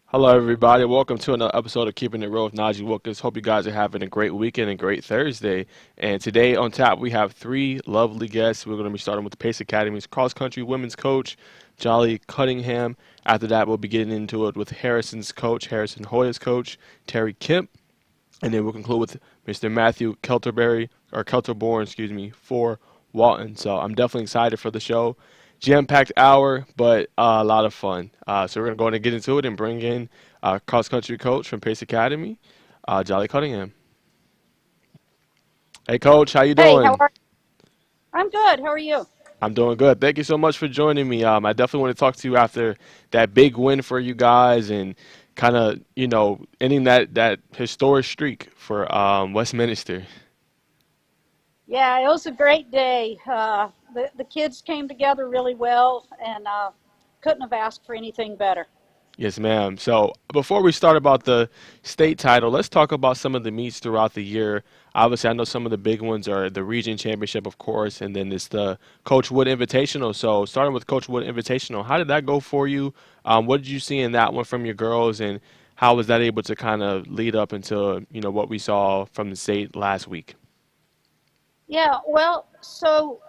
Hello, everybody. Welcome to another episode of Keeping It Real with Najeh Wilkins. Hope you guys are having a great weekend and great Thursday. And today on tap, we have three lovely guests. We're going to be starting with the Pace Academy's cross country women's coach, Jollie Cunningham. After that, we'll be getting into it with Harrison's coach, Harrison Hoya's coach, Terry Kemp. And then we'll conclude with Mr. Matthew Kelterborn, for Walton. So I'm definitely excited for the show. Jam-packed hour, but a lot of fun. So we're going to go ahead and get into it and bring in cross-country coach from Pace Academy, Jolly Cunningham. Hey, Coach, how you Hey, how doing? are you? I'm good. How are you? I'm doing good. Thank you so much for joining me. I definitely want to talk to you after that big win for you guys and kind of, ending that historic streak for Westminster. Yeah, it was a great day. The kids came together really well, and couldn't have asked for anything better. Yes, ma'am. So before we start about the state title, let's talk about some of the meets throughout the year. Obviously, I know some of the big ones are the Region Championship, of course, and then it's the Coach Wood Invitational. So starting with Coach Wood Invitational, how did that go for you? What did you see in that one from your girls, and how was that able to kind of lead up into what we saw from the state last week? Yeah, well, so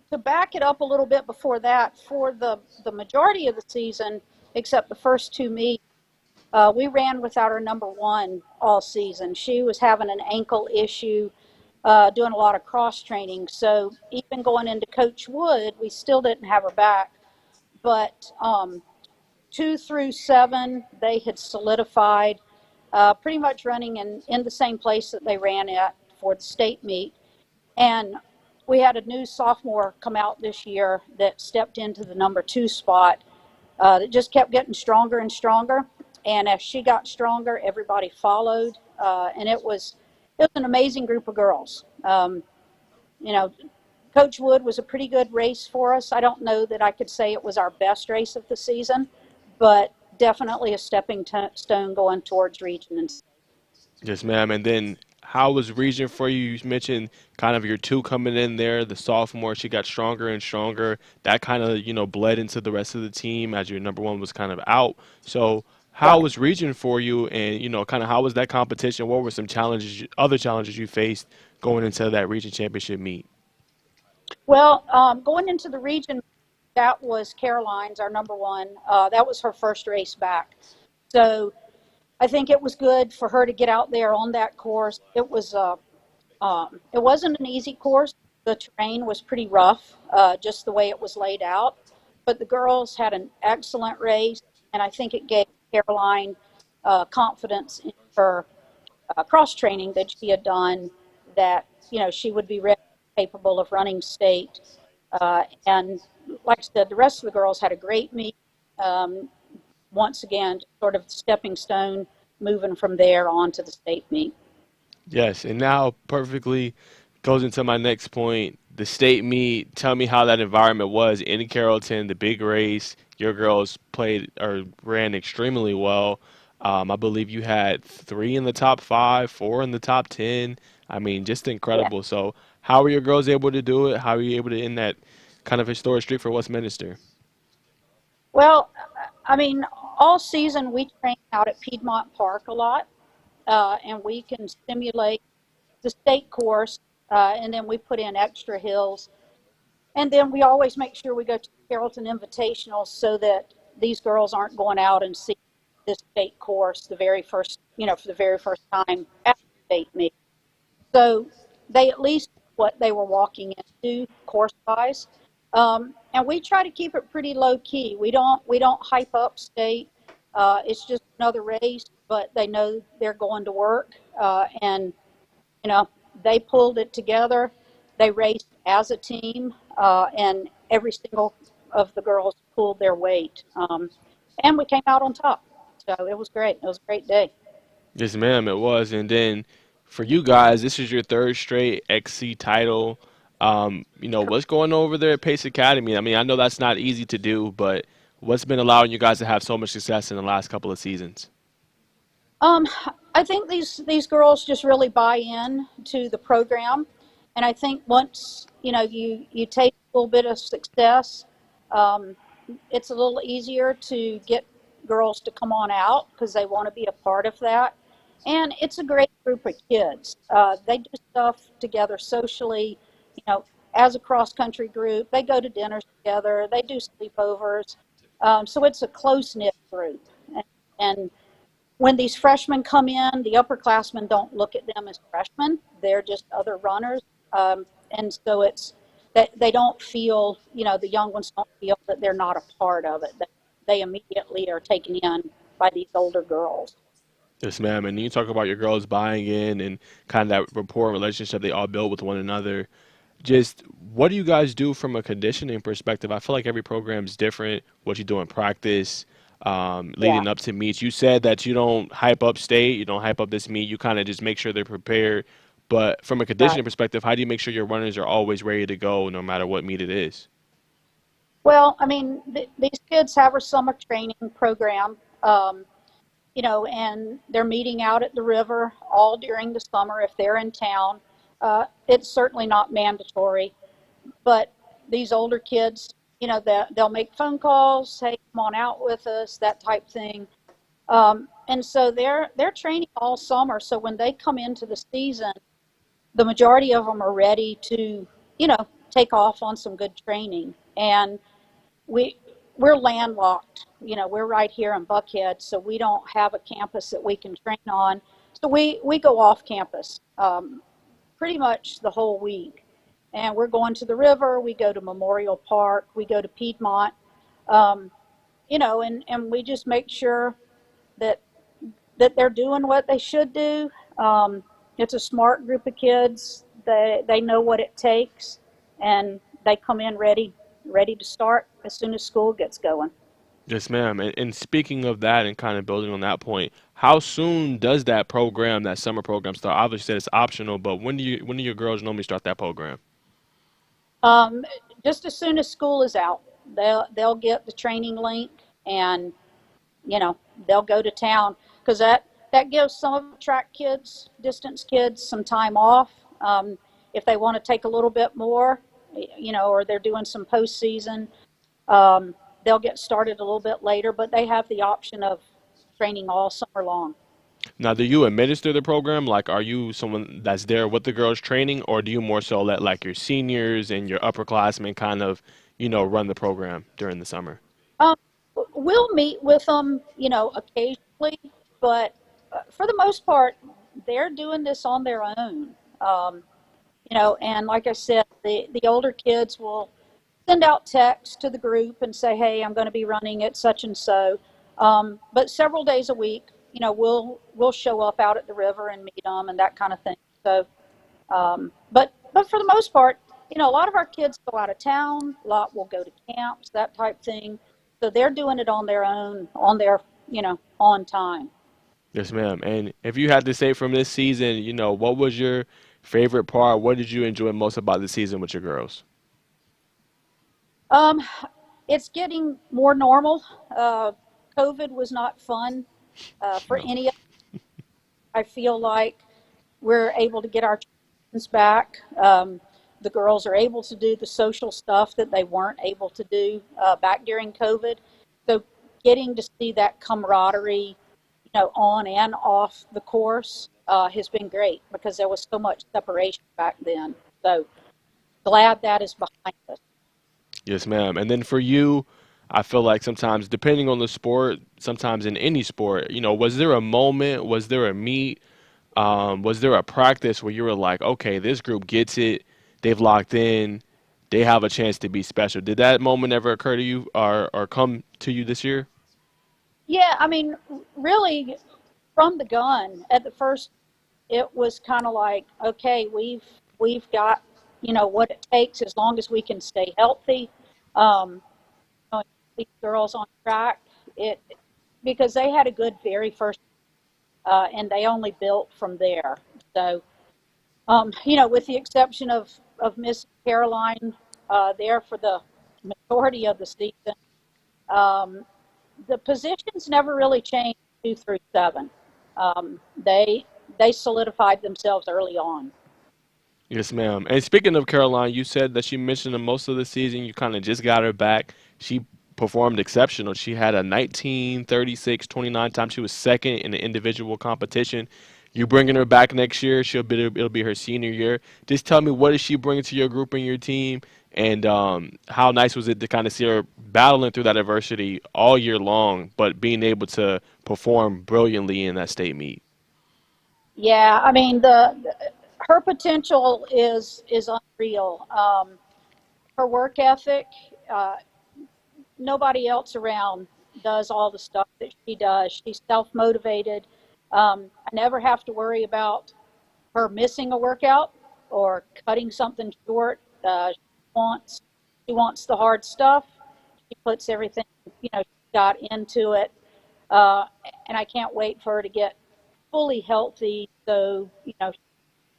to back it up a little bit before that, for the majority of the season, except the first two meets, we ran without our number one all season. She was having an ankle issue, doing a lot of cross training. So even going into Coach Wood, we still didn't have her back. But 2 through 7, they had solidified, pretty much running in the same place that they ran at for the state meet. And we had a new sophomore come out this year that stepped into the number 2 spot, that just kept getting stronger and stronger. And as she got stronger, everybody followed. And it was an amazing group of girls. You know, Coach Wood was a pretty good race for us. I don't know that I could say it was our best race of the season, but definitely a stepping stone going towards region and state. Yes, ma'am. And then how was Region for you? You mentioned kind of your two coming in there, the sophomore, she got stronger and stronger. That kind of, bled into the rest of the team as your number one was kind of out. So how Right. was Region for you and, kind of how was that competition? What were some challenges, other challenges you faced going into that Region Championship meet? Well, going into the region, that was Caroline's, our number one. That was her first race back. So I think it was good for her to get out there on that course. It wasn't an easy course. The terrain was pretty rough, just the way it was laid out. But the girls had an excellent race, and I think it gave Caroline confidence in her cross training that she had done, that she would be ready, capable of running state. And like I said, the rest of the girls had a great meet. Um, Once again, sort of stepping stone, moving from there on to the state meet. Yes, and now perfectly goes into my next point. The state meet, tell me how that environment was in Carrollton, the big race. Your girls played or ran extremely well. I believe you had three in the top five, four in the top 10. I mean, just Yeah. incredible. So, how were your girls able to do it? How were you able to end that kind of historic streak for Westminster? Well, I mean, all season we train out at Piedmont Park a lot, and we can simulate the state course, and then we put in extra hills. And then we always make sure we go to the Carrollton Invitational so that these girls aren't going out and see this state course the very first, for the very first time at the state meet. So they at least knew what they were walking into course wise. And we try to keep it pretty low key. We don't hype up state. It's just another race, but they know they're going to work, and you know, they pulled it together. They raced as a team, and every single of the girls pulled their weight. And we came out on top. So it was great. It was a great day. Yes, ma'am, it was. And then for you guys, this is your third straight XC title. What's going on over there at Pace Academy? I mean, I know that's not easy to do, but what's been allowing you guys to have so much success in the last couple of seasons? Um, I think these girls just really buy in to the program, and I think once you take a little bit of success, um, it's a little easier to get girls to come on out because they want to be a part of that. And it's a great group of kids. They do stuff together socially, you know, as a cross country group. They go to dinners together, they do sleepovers. So it's a close knit group. And when these freshmen come in, the upperclassmen don't look at them as freshmen. They're just other runners. And so it's that they don't feel, the young ones don't feel that they're not a part of it. That they immediately are taken in by these older girls. Yes, ma'am. And you talk about your girls buying in and kind of that rapport and relationship they all build with one another. Just what do you guys do from a conditioning perspective? I feel like every program is different. What you do in practice, Yeah, leading up to meets. You said that you don't hype up state, you don't hype up this meet. You kind of just make sure they're prepared. But from a right. conditioning perspective, how do you make sure your runners are always ready to go no matter what meet it is? Well, I mean, these kids have a summer training program, and they're meeting out at the river all during the summer if they're in town. It's certainly not mandatory, but these older kids, they'll make phone calls, hey, come on out with us, that type thing. And so they're training all summer. So when they come into the season, the majority of them are ready to, take off on some good training. And we we're landlocked. We're right here in Buckhead, so we don't have a campus that we can train on. So we go off campus pretty much the whole week, and we're going to the river. We go to Memorial Park. We go to Piedmont. Um, and we just make sure that they're doing what they should do. It's a smart group of kids. They know what it takes, and they come in ready to start as soon as school gets going. Yes, ma'am. And speaking of that and kind of building on that point, how soon does that program, that summer program start? Obviously, it's optional, but when do your girls normally start that program? Um, just as soon as school is out, they'll get the training link, and you know they'll go to town because that gives some of the track kids, distance kids, some time off. If they want to take a little bit more, or they're doing some postseason, they'll get started a little bit later, but they have the option of training all summer long. Now, do you administer the program? Like, are you someone that's there with the girls training, or do you more so let like your seniors and your upperclassmen kind of, run the program during the summer? Um, we'll meet with them, occasionally, but for the most part, they're doing this on their own. And like I said, the older kids will send out text to the group and say, "Hey, I'm going to be running at such and so." But several days a week, we'll show up out at the river and meet them and that kind of thing. So, but for the most part, a lot of our kids go out of town. A lot will go to camps, that type thing. So they're doing it on their own, on their on time. Yes, ma'am. And if you had to say from this season, what was your favorite part? What did you enjoy most about the season with your girls? Um, it's getting more normal. Uh, COVID was not fun for No. any of us. I feel like we're able to get our traditions back. The girls are able to do the social stuff that they weren't able to do back during COVID. So getting to see that camaraderie, on and off the course has been great because there was so much separation back then. So glad that is behind us. Yes, ma'am. And then for you, I feel like sometimes, depending on the sport, sometimes in any sport, was there a moment, was there a meet, was there a practice where you were like, okay, this group gets it, they've locked in, they have a chance to be special? Did that moment ever occur to you or come to you this year? Yeah, I mean, really, from the gun at the first, it was kind of like, okay, we've got what it takes as long as we can stay healthy. Um, these girls on track, it because they had a good very first, and they only built from there. So, with the exception of Miss Caroline, there for the majority of the season, um, the positions never really changed 2 through 7. They solidified themselves early on. Yes, ma'am. And speaking of Caroline, you said that she mentioned that most of the season you kind of just got her back. She performed exceptional. She had a 19:36:29 time. She was second in the individual competition. You bringing her back next year? It'll be her senior year. Just tell me, what is she bringing to your group and your team, and how nice was it to kind of see her battling through that adversity all year long, but being able to perform brilliantly in that state meet. Yeah, I mean her potential is unreal. Her work ethic, uh, nobody else around does all the stuff that she does. She's self motivated. I never have to worry about her missing a workout or cutting something short. Wants she wants the hard stuff. She puts everything she got into it, uh, and I can't wait for her to get fully healthy. So she's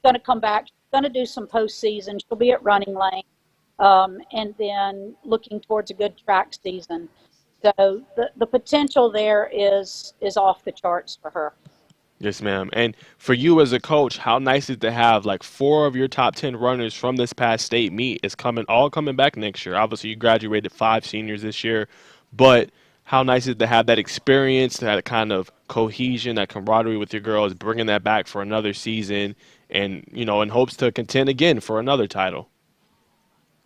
going to come back. She's going to do some postseason. She'll be at running lane, and then looking towards a good track season. So the potential there is off the charts for her. Yes, ma'am. And for you as a coach, how nice is it to have like four of your top 10 runners from this past state meet is coming back next year. Obviously, you graduated five seniors this year, but how nice is it to have that experience, that kind of cohesion, that camaraderie with your girls, bringing that back for another season, and in hopes to contend again for another title.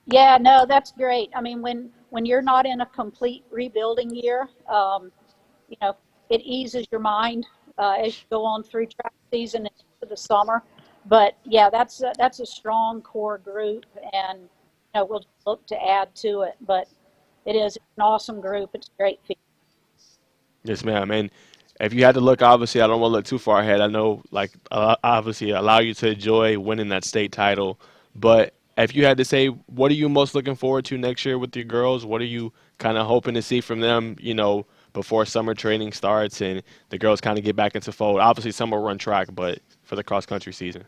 Yeah, no, that's great. I mean, when you're not in a complete rebuilding year, you know, it eases your mind as you go on through track season and into the summer. But yeah, that's a strong core group, and we'll just look to add to it. But it's an awesome group. It's great. Yes, ma'am. And if you had to look, obviously, I don't want to look too far ahead. I know, like, obviously, allow you to enjoy winning that state title. But if you had to say, what are you most looking forward to next year with your girls? What are you kind of hoping to see from them, before summer training starts and the girls kind of get back into fold? Obviously, some will run track, but for the cross country season.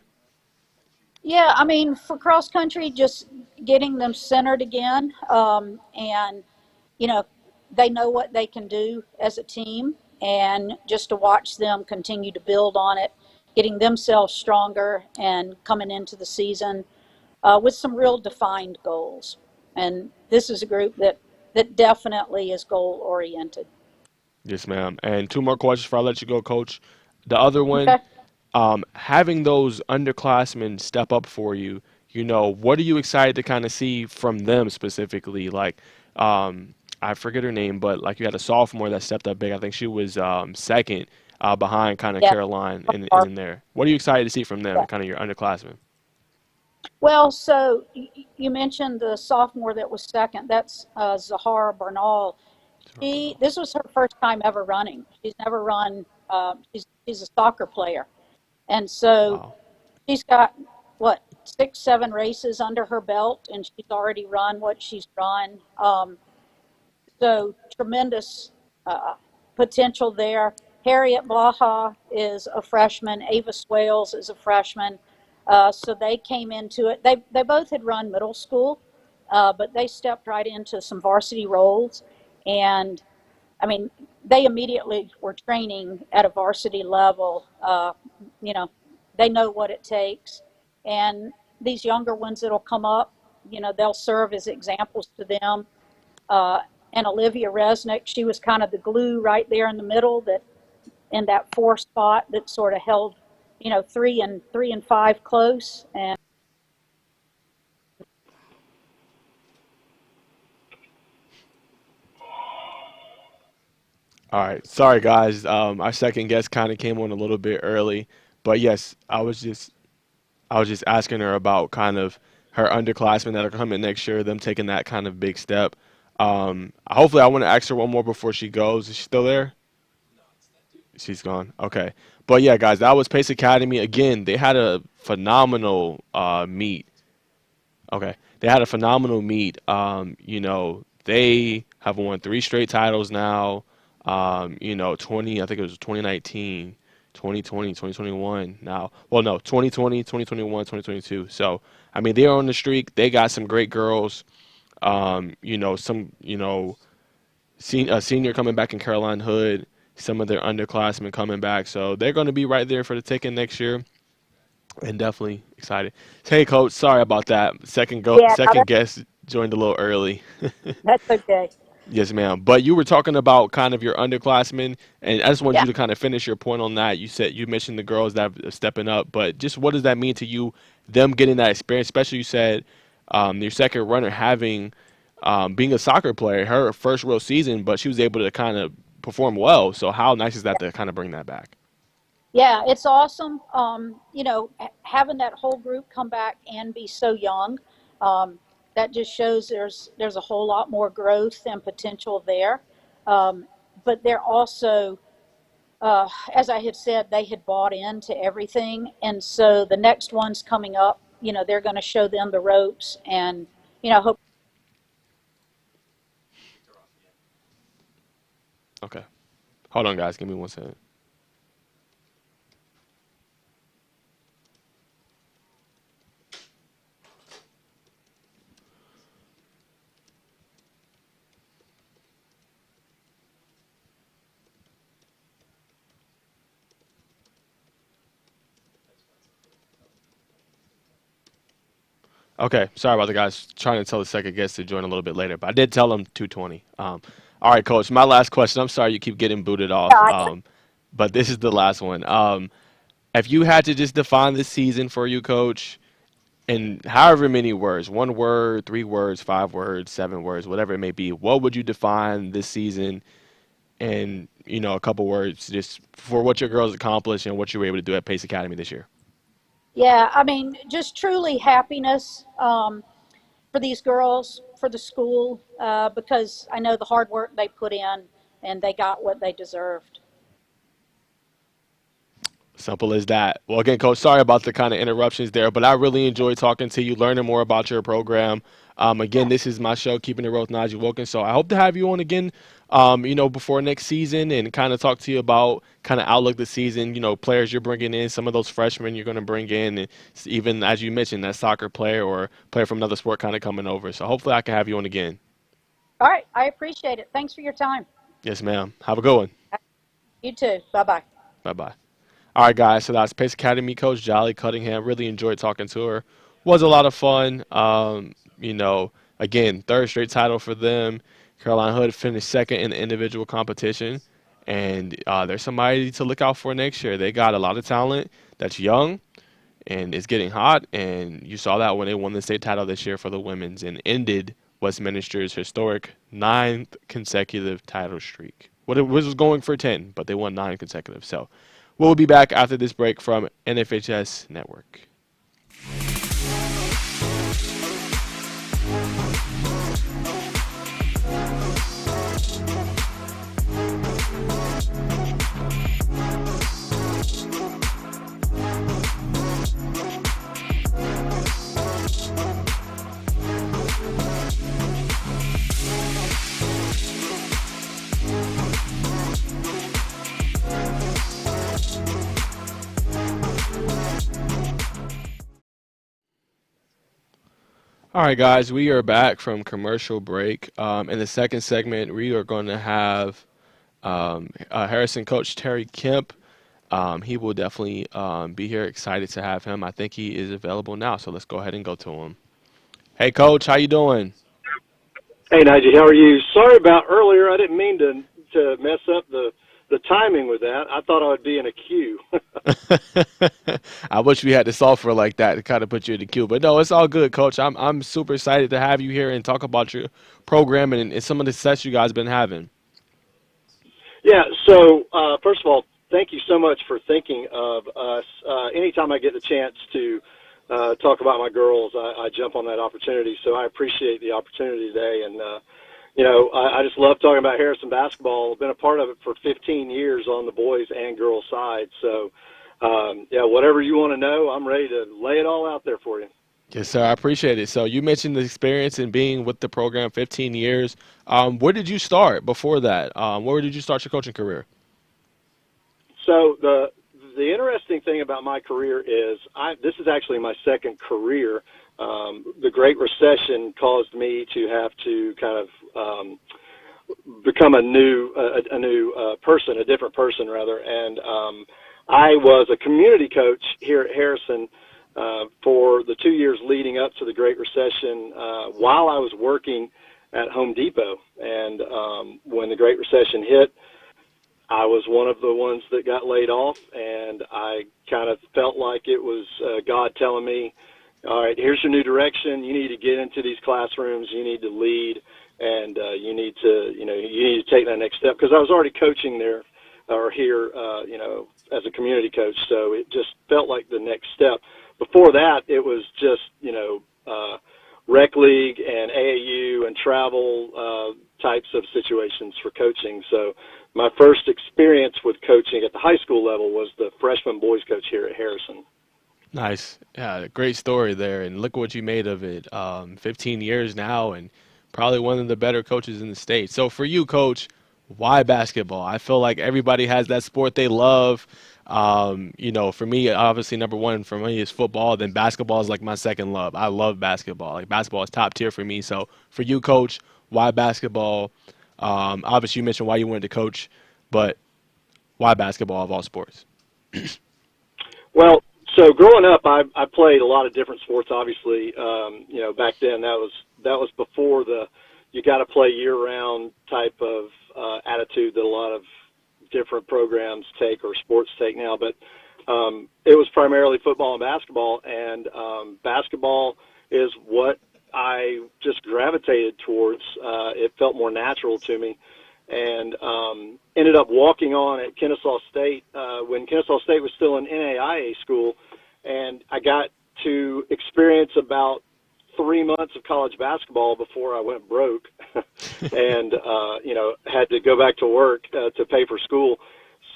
Yeah, I mean, for cross country, just getting them centered again, and you know, they know what they can do as a team, and just to watch them continue to build on it, getting themselves stronger, and coming into the season with some real defined goals. And this is a group that definitely is goal oriented. Yes, ma'am. And two more questions before I let you go, Coach. The other one, Okay. having those underclassmen step up for you, what are you excited to kind of see from them specifically? Like, I forget her name, but like you had a sophomore that stepped up big. I think she was second behind kind of Yeah. Caroline in there. What are you excited to see from them, kind of your underclassmen? Well, so you mentioned the sophomore that was second. That's Zahara Bernal. This was her first time ever running. She's never run. She's a soccer player, and so Wow. she's got what 6, 7 races under her belt, and she's already run what she's run. So tremendous uh, potential there. Harriet Blaha is a freshman. Ava Swales is a freshman. So they came into it. They both had run middle school, but they stepped right into some varsity roles, and I mean, they immediately were training at a varsity level. You know, they know what it takes, and these younger ones that'll come up, they'll serve as examples to them. Uh, and Olivia Resnick, she was kind of the glue right there in the middle, that in that four spot that sort of held, three and five close. And All right. Sorry, guys. Our second guest kind of came on a little bit early, but yes, I was just asking her about kind of her underclassmen that are coming next year, them taking that kind of big step. Hopefully, I want to ask her one more before she goes. Is she still there? She's gone. Okay. But yeah, guys, that was Pace Academy. Again, they had a phenomenal meet. Okay. They had a phenomenal meet. They have won three straight titles now. 20, I think it was 2019, 2020, 2021 now. Well, no, 2020, 2021, 2022. So, I mean, they're on the streak. They got some great girls. A senior coming back in Caroline Hood, some of their underclassmen coming back. So they're going to be right there for the taking next year, and definitely excited. Hey, coach, sorry about that. yeah, Second guest joined a little early. that's okay. Yes, ma'am. But you were talking about kind of your underclassmen, and I just wanted Yeah. you to kind of finish your point on that. You mentioned the girls that are stepping up, but just what does that mean to you, them getting that experience? Especially you said your second runner having being a soccer player, her first real season, but she was able to kind of perform well. So how nice is that to kind of bring that back? Yeah, it's awesome. Having that whole group come back and be so young, um, that just shows there's a whole lot more growth and potential there. Um, but they're also, as I had said, they had bought into everything, and so the next ones coming up, they're going to show them the ropes, and hope. Okay. Hold on, guys. Give me 1 second. Okay, sorry about the guys. Trying to tell the second guest to join a little bit later, but I did tell them 2:20. All right, coach. My last question. I'm sorry you keep getting booted off, but this is the last one. If you had to just define this season for you, coach, in however many words, 1 word, 3 words, 5 words, 7 words, whatever it may be, what would you define this season in, a couple words just for what your girls accomplished and what you were able to do at Pace Academy this year? Yeah, I mean, just truly happiness. For these girls, for the school, because I know the hard work they put in and they got what they deserved. Simple as that. Well, again, Coach, sorry about the kind of interruptions there, but I really enjoyed talking to you, learning more about your program. Again, this is my show, Keeping It Real with Najee Wilkins. So I hope to have you on again, before next season and kind of talk to you about kind of outlook the season, players you're bringing in, some of those freshmen you're going to bring in, and even, as you mentioned, that soccer player or player from another sport kind of coming over. So hopefully I can have you on again. All right, I appreciate it. Thanks for your time. Yes, ma'am. Have a good one. You too. Bye bye. Bye-bye. All right, guys. So that's Pace Academy coach Jollie Cunningham. Really enjoyed talking to her. Was a lot of fun. Again, third straight title for them. Caroline Hood finished second in the individual competition, and there's somebody to look out for next year. They got a lot of talent that's young and it's getting hot, and you saw that when they won the state title this year for the women's and ended Westminster's historic ninth consecutive title streak. What it was going for 10, but they won 9 consecutive. So we'll be back after this break from NFHS Network. All right, guys, we are back from commercial break. In the second segment, we are going to have Harrison coach Terry Kemp. He will definitely be here. Excited to have him. I think he is available now, so let's go ahead and go to him. Hey, coach, how you doing? Hey, Najee, how are you? Sorry about earlier. I didn't mean to mess up the timing with that. I thought I would be in a queue. I wish we had the software like that to kind of put you in the queue, but no, it's all good, coach. I'm super excited to have you here and talk about your program and some of the success you guys been having. Yeah, so first of all, thank you so much for thinking of us. Anytime I get the chance to talk about my girls, I jump on that opportunity. So I appreciate the opportunity today. And, I just love talking about Harrison basketball. I've been a part of it for 15 years on the boys and girls side. So, whatever you want to know, I'm ready to lay it all out there for you. Yes, sir. I appreciate it. So you mentioned the experience in being with the program 15 years. Where did you start before that? Where did you start your coaching career? So the interesting thing about my career is this is actually my second career. The Great Recession caused me to have to kind of become a new person, a different person rather. And I was a community coach here at Harrison for the 2 years leading up to the Great Recession while I was working at Home Depot. And when the Great Recession hit, I was one of the ones that got laid off, and I kind of felt like it was God telling me, all right, here's your new direction. You need to get into these classrooms. You need to lead, and you need to take that next step. Because I was already coaching there or here, as a community coach. So it just felt like the next step. Before that, it was just, rec league and AAU and travel types of situations for coaching. So my first experience with coaching at the high school level was the freshman boys coach here at Harrison. Nice. Yeah, great story there. And look what you made of it. 15 years now and probably one of the better coaches in the state. So for you, Coach, why basketball? I feel like everybody has that sport they love. For me, obviously, number one for me is football. Then basketball is like my second love. I love basketball. Like basketball is top tier for me. So for you, Coach, why basketball? Obviously, you mentioned why you wanted to coach, but why basketball of all sports? Well, so growing up, I played a lot of different sports. Obviously, back then that was before the you got to play year-round type of attitude that a lot of different programs take or sports take now. But it was primarily football and basketball, and basketball is what I just gravitated towards. It felt more natural to me, and ended up walking on at Kennesaw State when Kennesaw State was still an NAIA school, and I got to experience about 3 months of college basketball before I went broke and, had to go back to work to pay for school.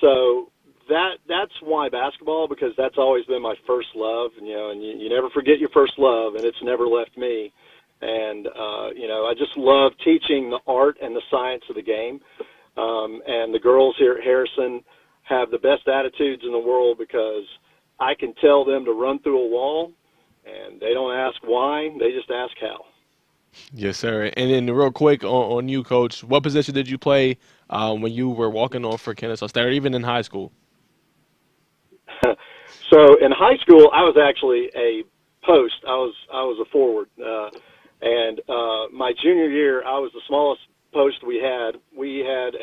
So that's why basketball, because that's always been my first love, and you never forget your first love, and it's never left me. And, I just love teaching the art and the science of the game. And the girls here at Harrison have the best attitudes in the world because I can tell them to run through a wall, and they don't ask why, they just ask how. Yes, sir. And then real quick on you, Coach, what position did you play when you were walking on for Kennesaw State or even in high school? So in high school, I was actually a post. I was a forward. And my junior year, I was the smallest post we had. We had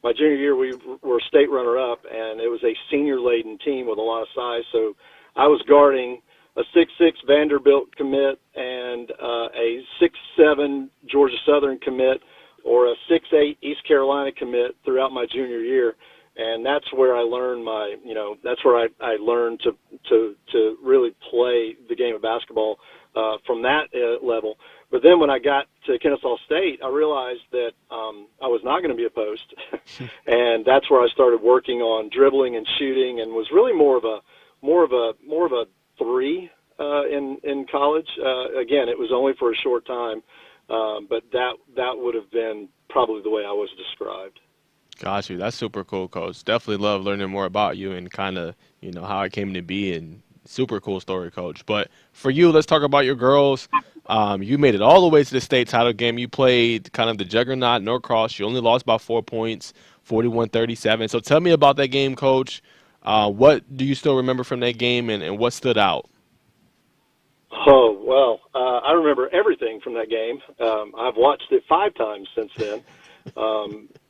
my junior year, we were state runner-up, and it was a senior-laden team with a lot of size. So I was guarding a 6'6" Vanderbilt commit and a 6'7" Georgia Southern commit or a 6'8" East Carolina commit throughout my junior year. And that's where I learned that's where I learned to really play the game of basketball from that level. But then when I got to Kennesaw State, I realized that I was not going to be a post. And that's where I started working on dribbling and shooting, and was really more of a three in college. Again, it was only for a short time, but that would have been probably the way I was described. Got you. That's super cool, Coach. Definitely love learning more about you and kind of, how it came to be, and super cool story, Coach. But for you, let's talk about your girls. You made it all the way to the state title game. You played kind of the juggernaut, Norcross. You only lost by 4 points, 41-37. So tell me about that game, Coach. What do you still remember from that game, and what stood out? Oh, well, I remember everything from that game. I've watched it 5 times since then.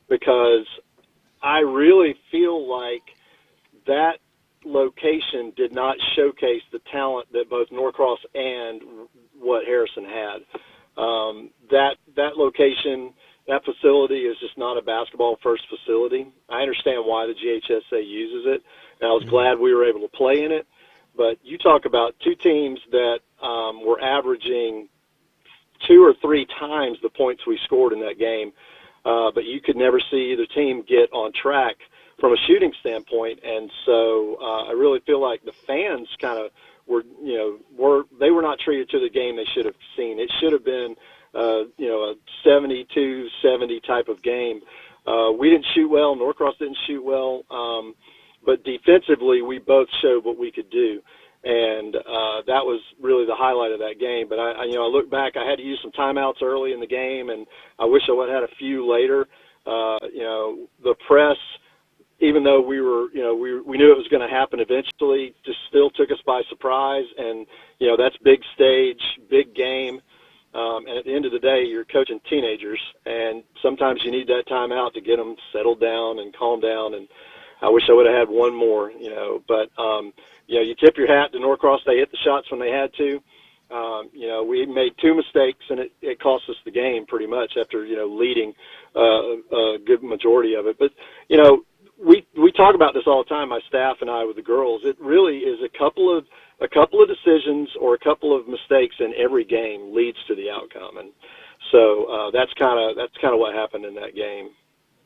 Because I really feel like that location did not showcase the talent that both Norcross and what Harrison had. That location, that facility is just not a basketball-first facility. I understand why the GHSA uses it, and I was glad we were able to play in it. But you talk about 2 teams that were averaging 2 or 3 times the points we scored in that game. But you could never see either team get on track from a shooting standpoint, and so I really feel like the fans kind of they were not treated to the game they should have seen. It should have been a 72-70 type of game. We didn't shoot well. Norcross didn't shoot well, but defensively we both showed what we could do. And that was really the highlight of that game. But I look back, I had to use some timeouts early in the game, and I wish I would have had a few later. The press, even though we knew it was going to happen eventually, just still took us by surprise. And that's big stage, big game. And at the end of the day, you're coaching teenagers, and sometimes you need that timeout to get them settled down and calm down. And I wish I would have had one more, But you tip your hat to Norcross. They hit the shots when they had to. We made two mistakes, and it cost us the game pretty much after leading a good majority of it. But we talk about this all the time, my staff and I, with the girls. It really is a couple of decisions or a couple of mistakes in every game leads to the outcome, and so that's kind of what happened in that game.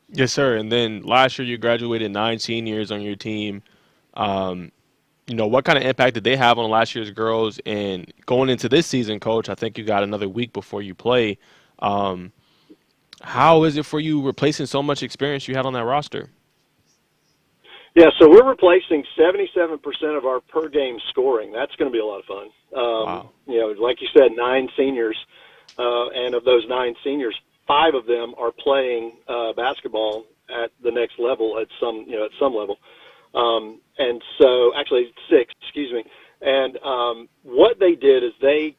Yes, sir. And then last year you graduated 9 seniors on your team. What kind of impact did they have on last year's girls? And going into this season, Coach, I think you got another week before you play. How is it for you replacing so much experience you had on that roster? Yeah, so we're replacing 77% of our per game scoring. That's going to be a lot of fun. Wow. Like you said, 9 seniors, and of those 9 seniors, 5 of them are playing basketball at the next level at some level. And so, actually 6, excuse me. And what they did is they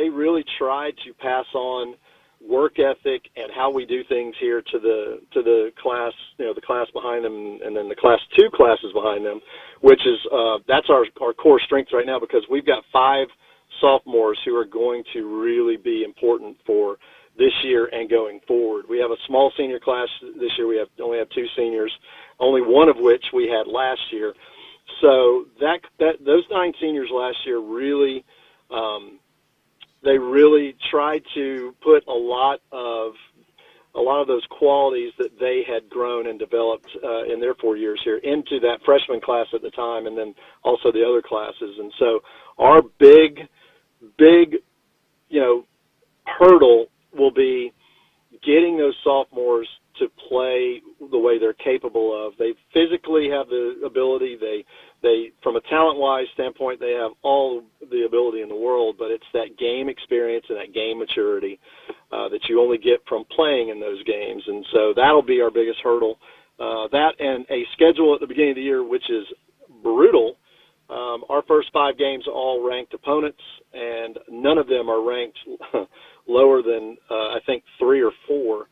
really tried to pass on work ethic and how we do things here to the class, the class behind them, and then the class 2 classes behind them, which is that's our core strength right now, because we've got 5 sophomores who are going to really be important for this year and going forward. We have a small senior class this year. We only have 2 seniors, only one of which we had last year. So those 9 seniors last year really. They really tried to put a lot of those qualities that they had grown and developed in their 4 years here into that freshman class at the time, and then also the other classes. And so our big, hurdle will be getting those sophomores to play the way they're capable of. They physically have the ability. They from a talent-wise standpoint, they have all the ability in the world, but it's that game experience and that game maturity that you only get from playing in those games. And so that'll be our biggest hurdle. That and a schedule at the beginning of the year, which is brutal. Our first 5 games are all ranked opponents, and none of them are ranked lower than, I think, 3 or 4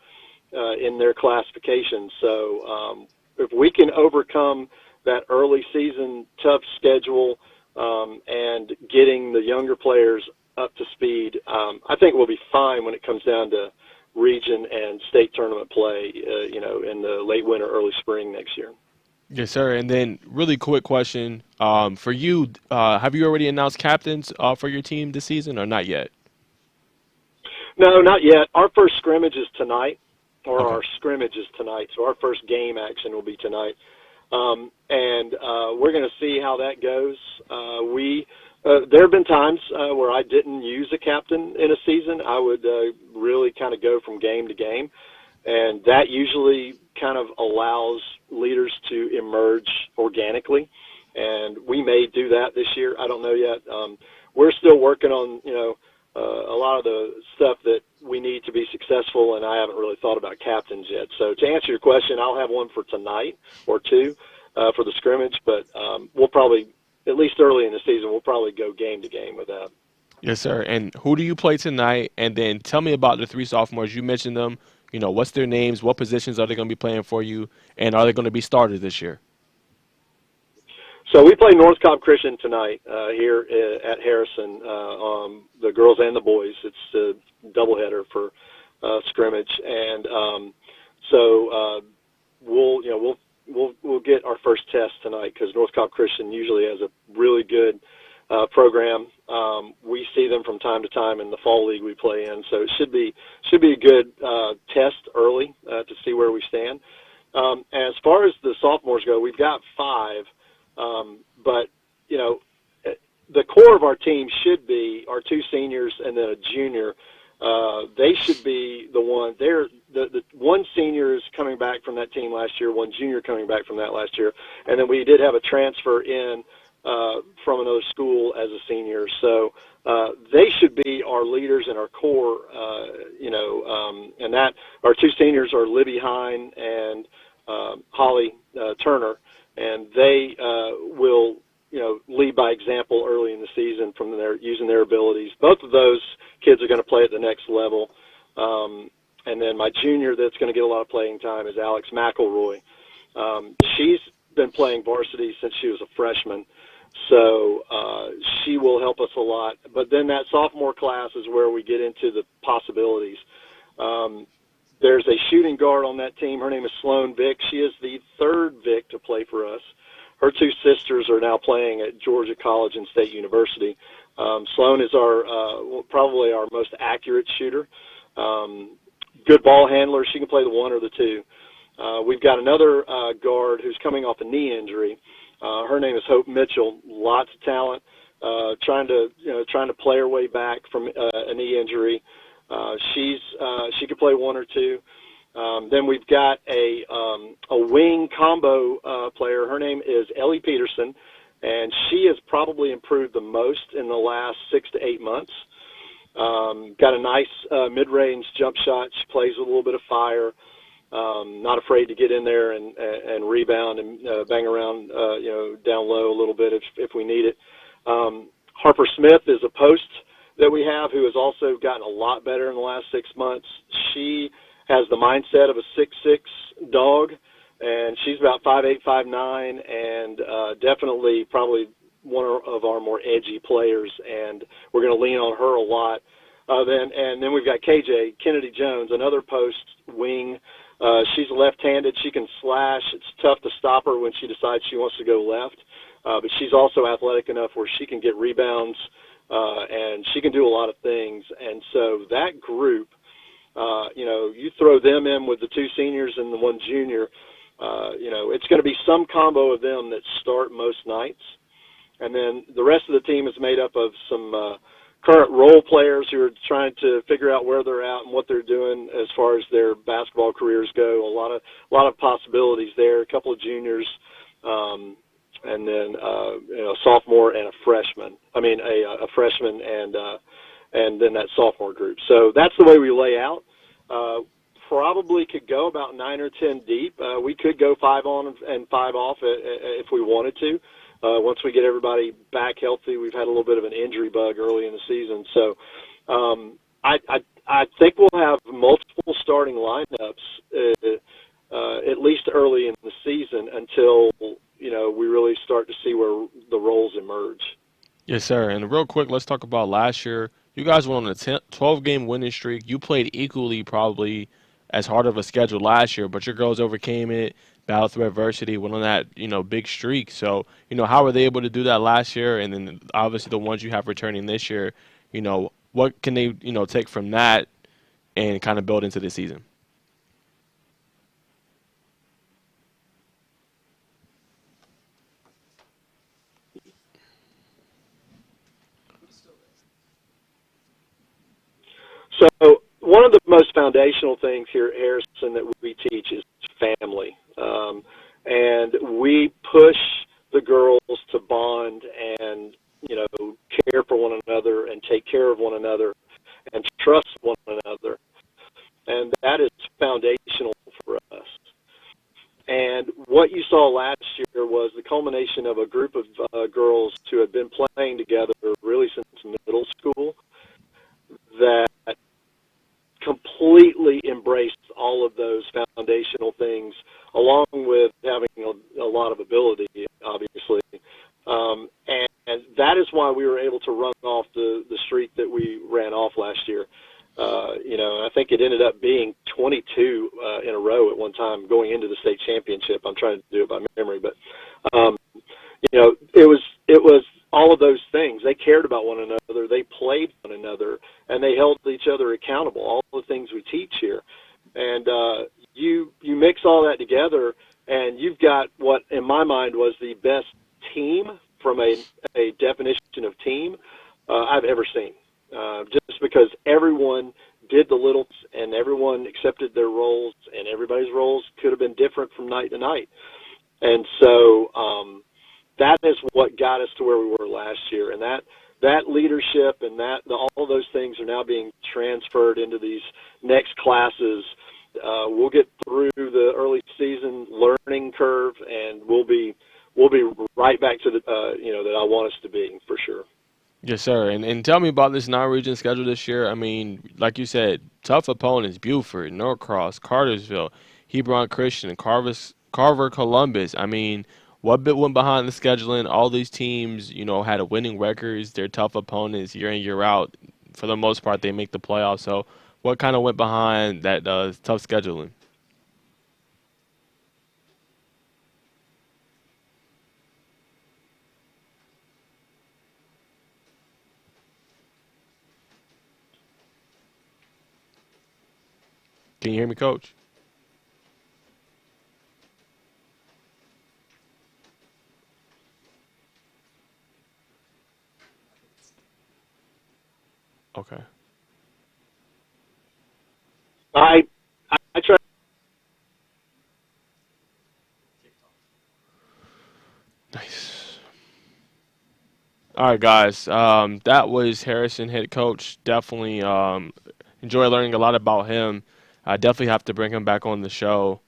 in their classification. So if we can overcome that early season tough schedule and getting the younger players up to speed, I think we'll be fine when it comes down to region and state tournament play, in the late winter, early spring next year. Yes, sir. And then really quick question for you. Have you already announced captains for your team this season or not yet? No, not yet. Our first scrimmage is tonight, or Okay. our scrimmage is tonight, so our first game action will be tonight. And we're going to see how that goes. There have been times where I didn't use a captain in a season. I would really kind of go from game to game, and that usually kind of allows leaders to emerge organically, and we may do that this year. I don't know yet. We're still working on, a lot of the stuff that we need to be successful, and I haven't really thought about captains yet. So to answer your question, I'll have one for tonight or 2 for the scrimmage, but we'll probably, at least early in the season, we'll probably go game to game with that. Yes, sir. And who do you play tonight? And then tell me about the 3 sophomores. You mentioned them. What's their names? What positions are they going to be playing for you? And are they going to be starters this year? So we play North Cobb Christian tonight here at Harrison, the girls and the boys. It's a doubleheader for scrimmage, and so we'll get our first test tonight, because North Cobb Christian usually has a really good program. We see them from time to time in the fall league we play in, so it should be a good test early to see where we stand. As far as the sophomores go, we've got 5. But, the core of our team should be our 2 seniors and then a junior. They should be the one. The one senior is coming back from that team last year, one junior coming back from that last year, and then we did have a transfer in from another school as a senior. So they should be our leaders and our core, and that our 2 seniors are Libby Hine and Holly Turner. And they will lead by example early in the season from using their abilities. Both of those kids are going to play at the next level. And then my junior that's going to get a lot of playing time is Alex McElroy. She's been playing varsity since she was a freshman, so she will help us a lot. But then that sophomore class is where we get into the possibilities. There's a shooting guard on that team. Her name is Sloan Vick. She is the third Vick to play for us. Her two sisters are now playing at Georgia College and State University. Sloan is probably our most accurate shooter. Good ball handler. She can play the one or the two. We've got another guard who's coming off a knee injury. Her name is Hope Mitchell. Lots of talent. Trying to play her way back from a knee injury. She could play one or two. Then we've got a wing combo player. Her name is Ellie Peterson, and she has probably improved the most in the last 6 to 8 months. Got a nice mid-range jump shot. She plays with a little bit of fire. Not afraid to get in there and rebound and bang around, down low a little bit if we need it. Harper Smith is a post that we have who has also gotten a lot better in the last 6 months. She has the mindset of a 6'6" dog, and she's about 5'8", 5'9", and definitely probably one of our more edgy players, and we're going to lean on her a lot. Then we've got KJ, Kennedy Jones, another post wing. She's left-handed. She can slash. It's tough to stop her when she decides she wants to go left, but she's also athletic enough where she can get rebounds, and she can do a lot of things. And so that group, you throw them in with the two seniors and the one junior, it's going to be some combo of them that start most nights. And then the rest of the team is made up of some current role players who are trying to figure out where they're at and what they're doing as far as their basketball careers go. A lot of possibilities there. A couple of juniors, and then a sophomore and a freshman. I mean, a freshman and then that sophomore group. So that's the way we lay out. Probably could go about 9 or 10 deep. We could go 5 on and 5 off if we wanted to. Once we get everybody back healthy, we've had a little bit of an injury bug early in the season. So I think we'll have multiple starting lineups at least early in the season until, we really start to see where the roles emerge. Yes, sir. And real quick, let's talk about last year. You guys went on a 12-game winning streak. You played equally probably as hard of a schedule last year, but your girls overcame it, battled through adversity, went on that, big streak. So, how were they able to do that last year? And then obviously the ones you have returning this year, what can they, take from that and kind of build into the season? So one of the most foundational things here at Harrison that we teach is family. And we push the girls to bond and, care for one another and take care of one another and trust one another. And that is foundational for us. And what you saw last year was the culmination of a group of girls who had been playing together really since middle school that completely embraced all of those foundational things, along with having a lot of ability, obviously. And that is why we were able to run off the streak that we ran off last year. I think it ended up being 22 in a row at one time going into the state championship. I'm trying to do it by memory, but it was all of those things. They cared about one another. They played one another, and they held each other accountable. All the things we teach here, and you mix all that together, and you've got what, in my mind, was the best team from a definition of team I've ever seen. Just because everyone did the little, and everyone accepted their roles, and everybody's roles could have been different from night to night. And so that is what got us to where we were last year. And that leadership and all those things are now being transferred into these next classes. We'll get through the early season learning curve, and we'll be we'll be right back to the that I want us to be for sure. Yes, sir. And tell me about this non-region schedule this year. I mean, like you said, tough opponents: Buford, Norcross, Cartersville, Hebron Christian, Carver, Columbus. I mean, what bit went behind the scheduling? All these teams, had a winning records. They're tough opponents year in year out. For the most part, they make the playoffs. So, what kind of went behind that tough scheduling? Can you hear me, Coach? Okay. I I try. Nice. All right, guys. That was Harrison, head coach. Definitely enjoy learning a lot about him. I definitely have to bring him back on the show.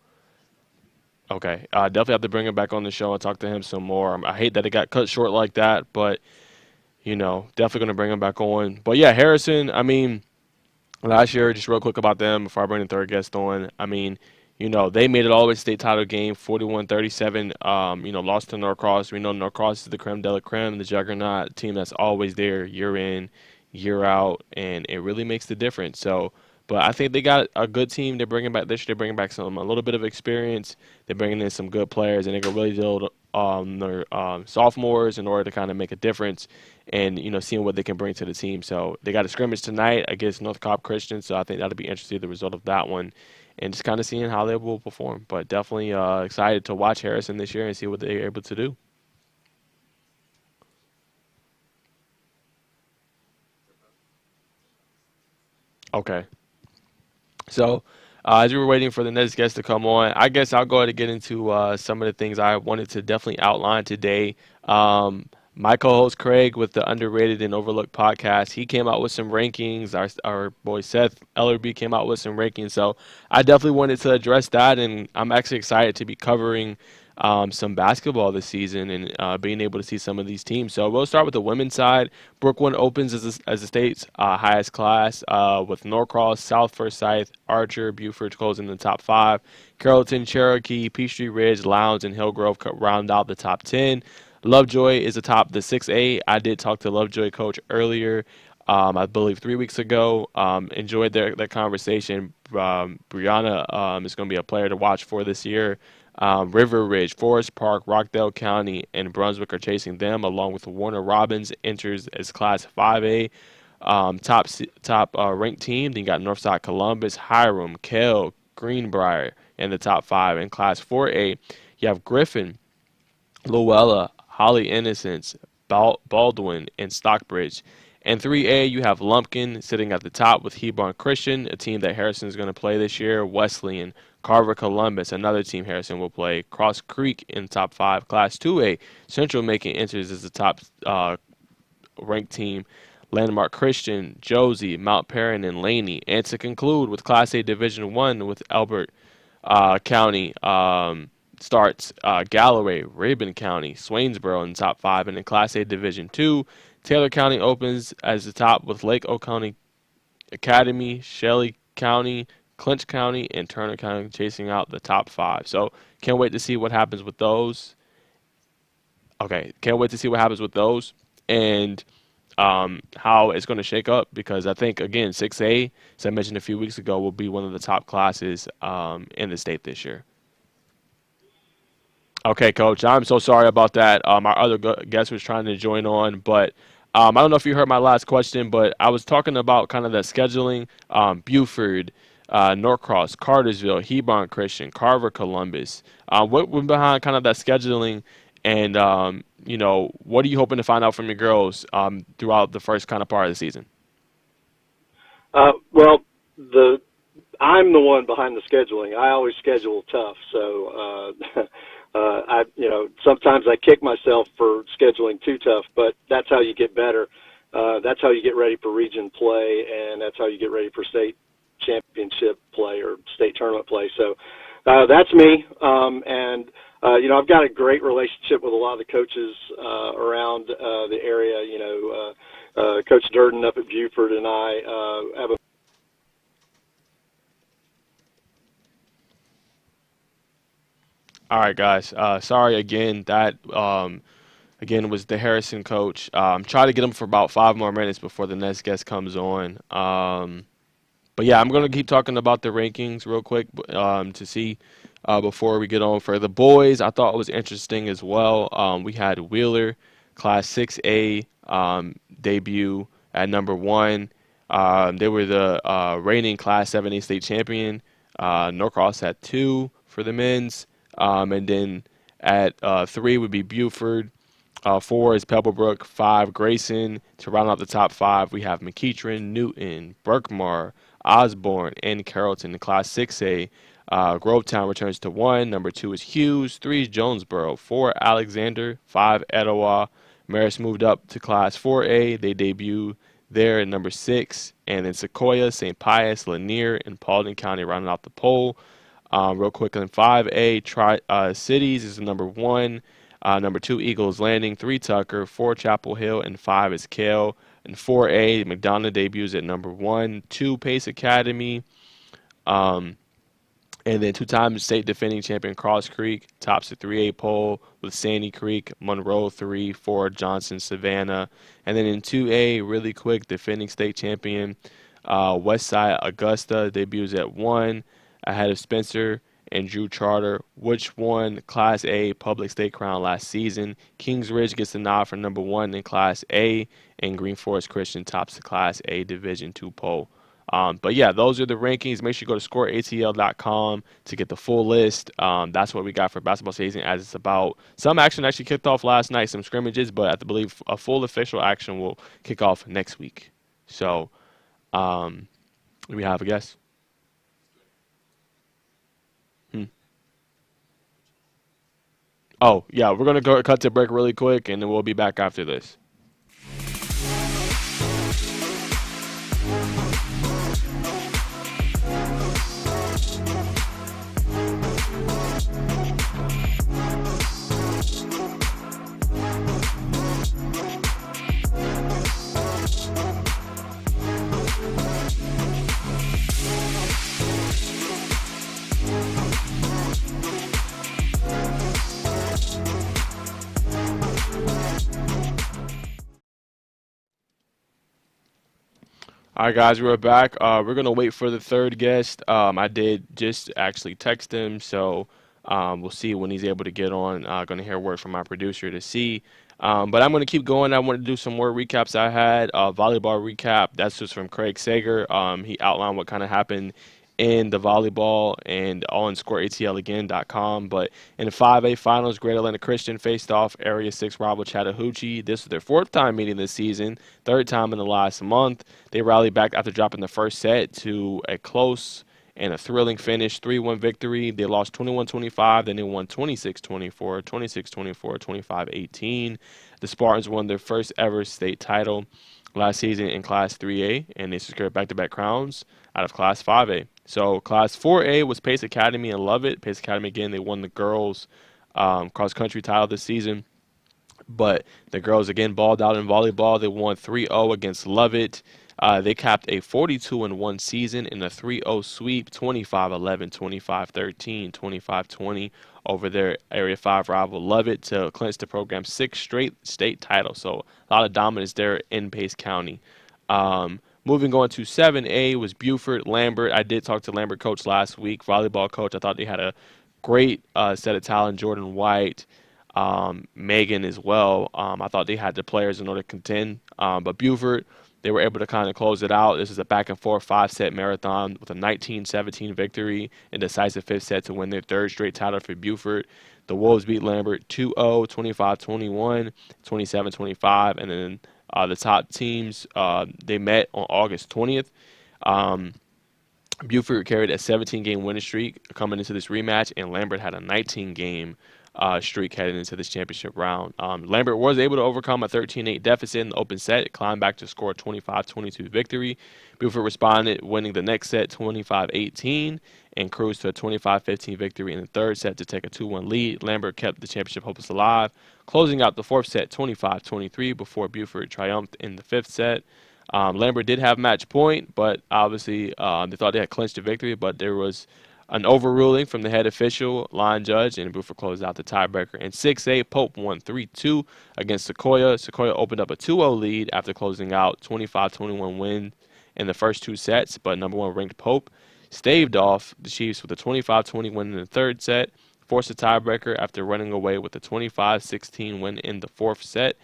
Okay, I definitely have to bring him back on the show and talk to him some more. I hate that it got cut short like that, but definitely gonna bring him back on. But yeah, Harrison. I mean, last year, just real quick about them before I bring the third guest on. I mean, they made it all the way to state title game, 41-37. Lost to Norcross. We know Norcross is the creme de la creme, the juggernaut team that's always there year in, year out, and it really makes the difference. So, but I think they got a good team. They're bringing back this year. They're bringing back a little bit of experience. They're bringing in some good players, and they can really build their sophomores in order to kind of make a difference and seeing what they can bring to the team. So they got a scrimmage tonight against North Cobb Christian. So I think that'll be interesting, the result of that one, and just kind of seeing how they will perform. But definitely excited to watch Harrison this year and see what they're able to do. Okay. So, as we were waiting for the next guest to come on, I guess I'll go ahead and get into some of the things I wanted to definitely outline today. My co-host Craig with the Underrated and Overlooked podcast, he came out with some rankings. Our boy Seth Ellerby came out with some rankings. So I definitely wanted to address that, and I'm actually excited to be covering some basketball this season and being able to see some of these teams. So we'll start with the women's side. Brookwood opens as the state's highest class with Norcross, South Forsyth, Archer, Buford closing the top five. Carrollton, Cherokee, Peachtree Ridge, Lowndes, and Hillgrove round out the top 10. Lovejoy is atop the 6A. I did talk to Lovejoy coach earlier, I believe 3 weeks ago. Enjoyed that conversation. Brianna is going to be a player to watch for this year. River Ridge, Forest Park, Rockdale County, and Brunswick are chasing them, along with Warner Robins enters as Class 5A. Top ranked team. Then you got Northside Columbus, Hiram, Kell, Greenbrier in the top five. In Class 4A, you have Griffin, Luella, Holly Innocence, Baldwin, and Stockbridge. And 3A, you have Lumpkin sitting at the top with Hebron Christian, a team that Harrison is going to play this year. Wesleyan, Carver Columbus, another team Harrison will play. Cross Creek in top five. Class 2A, Central Macon enters as the top ranked team. Landmark Christian, Josie, Mount Perrin, and Laney. And to conclude with Class A Division One with Elbert County starts Galloway, Rabun County, Swainsboro in the top five. And in Class A Division Two, Taylor County opens as the top with Lake Oconee Academy, Shelley County, Clinch County, and Turner County chasing out the top five. So can't wait to see what happens with those. Okay, can't wait to see what happens with those and how it's going to shake up because I think, again, 6A, as I mentioned a few weeks ago, will be one of the top classes in the state this year. Okay, Coach, I'm so sorry about that. Our other guest was trying to join on, but I don't know if you heard my last question, but I was talking about kind of the scheduling. Buford, Norcross, Cartersville, Hebron Christian, Carver, Columbus. What went behind kind of that scheduling, and what are you hoping to find out from your girls throughout the first kind of part of the season? Well, I'm the one behind the scheduling. I always schedule tough, so sometimes I kick myself for scheduling too tough, but that's how you get better. That's how you get ready for region play, and that's how you get ready for state championship play or state tournament play. So that's me, and I've got a great relationship with a lot of the coaches around the area. Coach Durden up at Buford and I have a. All right, guys. Sorry again. That again was the Harrison coach. Try to get him for about 5 more minutes before the next guest comes on. But yeah, I'm gonna keep talking about the rankings real quick to see before we get on for the boys. I thought it was interesting as well. We had Wheeler, Class 6A debut at number one. They were the reigning Class 7A state champion. Norcross at two for the men's, and then at three would be Buford. Four is Pebblebrook. Five, Grayson. To round out the top five, we have McEachern, Newton, Berkmar, Osborne, and Carrollton. In Class 6A, Grovetown returns to one. Number two is Hughes. Three is Jonesboro. Four, Alexander. Five, Etowah. Marist moved up to Class 4A. They debut there at number six. And then Sequoia, St. Pius, Lanier, and Paulding County rounding out the poll. Real quick in 5A, Cities is number one. Number two, Eagles Landing. Three, Tucker. Four, Chapel Hill. And five is Kale. And 4A, McDonough debuts at number one. Two, Pace Academy. Um, and then two-time state defending champion Cross Creek tops the 3A poll with Sandy Creek, Monroe 3, 4, Johnson, Savannah. And then in 2A, really quick, defending state champion Westside Augusta debuts at 1 ahead of Spencer and Drew Charter, which won Class A public state crown last season. Kings Ridge gets the nod for number 1 in Class A, and Green Forest Christian tops the Class A Division II poll. But yeah, those are the rankings. Make sure you go to scoreatl.com to get the full list. That's what we got for basketball season, as it's about. Some action actually kicked off last night, some scrimmages, but I believe a full official action will kick off next week. So, we have a guess. Hmm. Oh, yeah, we're going to go cut to break really quick, and then we'll be back after this. All right, guys, we're back. We're gonna wait for the third guest. I did just actually text him, so we'll see when he's able to get on. Gonna hear word from my producer to see. But I'm gonna keep going. I want to do some more recaps I had. Volleyball recap. That's just from Craig Sager. He outlined what kind of happened in the volleyball and on scoreatlagain.com. But in the 5A finals, Great Atlanta Christian faced off Area 6 rival Chattahoochee. This was their fourth time meeting this season, third time in the last month. They rallied back after dropping the first set to a close and a thrilling finish, 3-1 victory. They lost 21-25, then they won 26-24, 26-24, 25-18. The Spartans won their first ever state title last season in Class 3A, and they secured back-to-back crowns out of Class 5A. So Class 4A was Pace Academy and Lovett. Pace Academy, again, they won the girls cross-country title this season. But the girls, again, balled out in volleyball. They won 3-0 against Lovett. They capped a 42-1 season in a 3-0 sweep, 25-11, 25-13, 25-20 over their Area 5 rival Lovett to clinch the program's sixth straight state title. So a lot of dominance there in Pace County. Moving on to 7A was Buford Lambert. I did talk to Lambert coach last week, volleyball coach. I thought they had a great set of talent. Jordan White, Megan as well. I thought they had the players in order to contend. But Buford, they were able to kind of close it out. This is a back-and-forth 5-set marathon with a 19-17 victory and decisive fifth set to win their third straight title for Buford. The Wolves beat Lambert 2-0, 25-21, 27-25, and then the top teams, they met on August 20th. Buford carried a 17-game winning streak coming into this rematch, and Lambert had a 19-game streak heading into this championship round. Lambert was able to overcome a 13-8 deficit in the open set, climb back to score a 25-22 victory. Buford responded, winning the next set 25-18 and cruised to a 25-15 victory in the third set to take a 2-1 lead. Lambert kept the championship hopes alive, closing out the fourth set 25-23 before Buford triumphed in the fifth set. Lambert did have match point, but obviously they thought they had clinched the victory, but there was an overruling from the head official, line judge, and Buford closed out the tiebreaker in 6-8. Pope won 3-2 against Sequoia. Sequoia opened up a 2-0 lead after closing out 25-21 win in the first two sets, but number one ranked Pope staved off the Chiefs with a 25-20 win in the third set, forced a tiebreaker after running away with a 25-16 win in the fourth set.